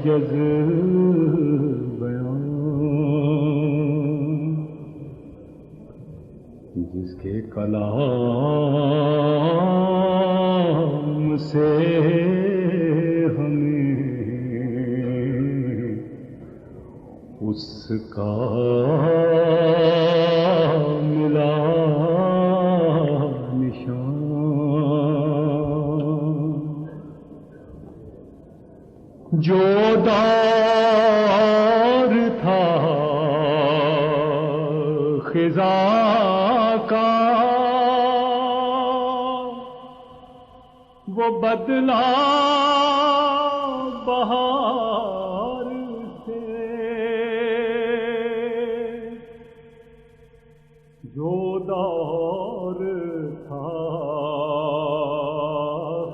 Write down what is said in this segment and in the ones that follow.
عاجز بیان، جس کے کلام سے ہمیں اس کا ملا نشان، جو دور تھا خزاں کا وہ بدلا بہار سے، جو دور تھا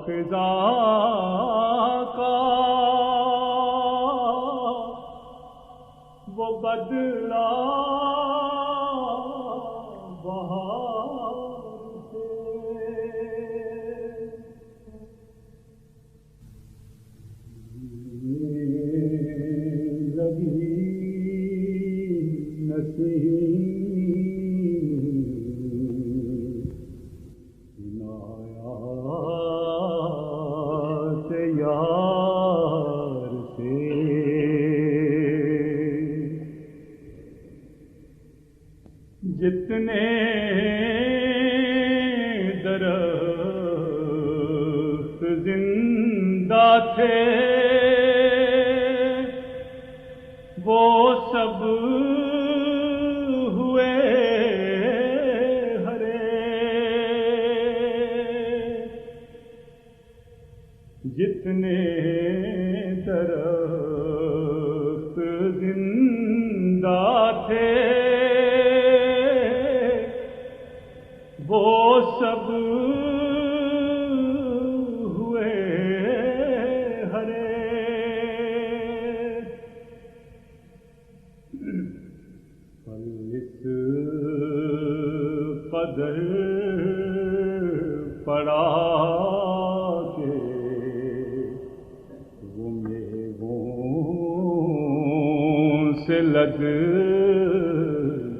خزاں کا وہ بدلا یار سے، جتنے درخت زندہ تھے وہ سب ہوئے ہرے، جتنے درخت زندہ تھے وہ سب ہوئے ہرے، اس قدر پڑا کہ وہ میووں سے لد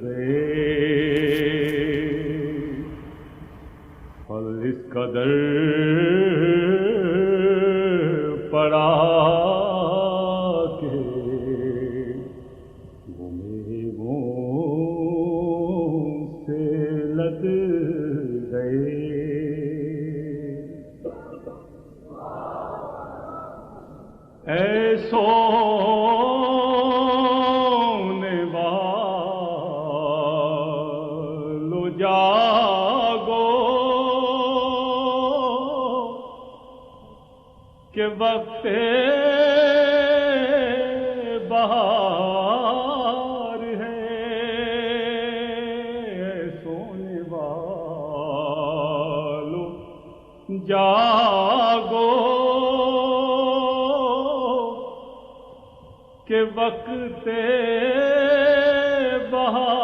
گئے، اس قدر پڑا کہ وہ میووں سے لد گئے۔ اے سونے والو جاگو کہ وقت بہار ہے، سونے والو جاگو کہ وقت بہار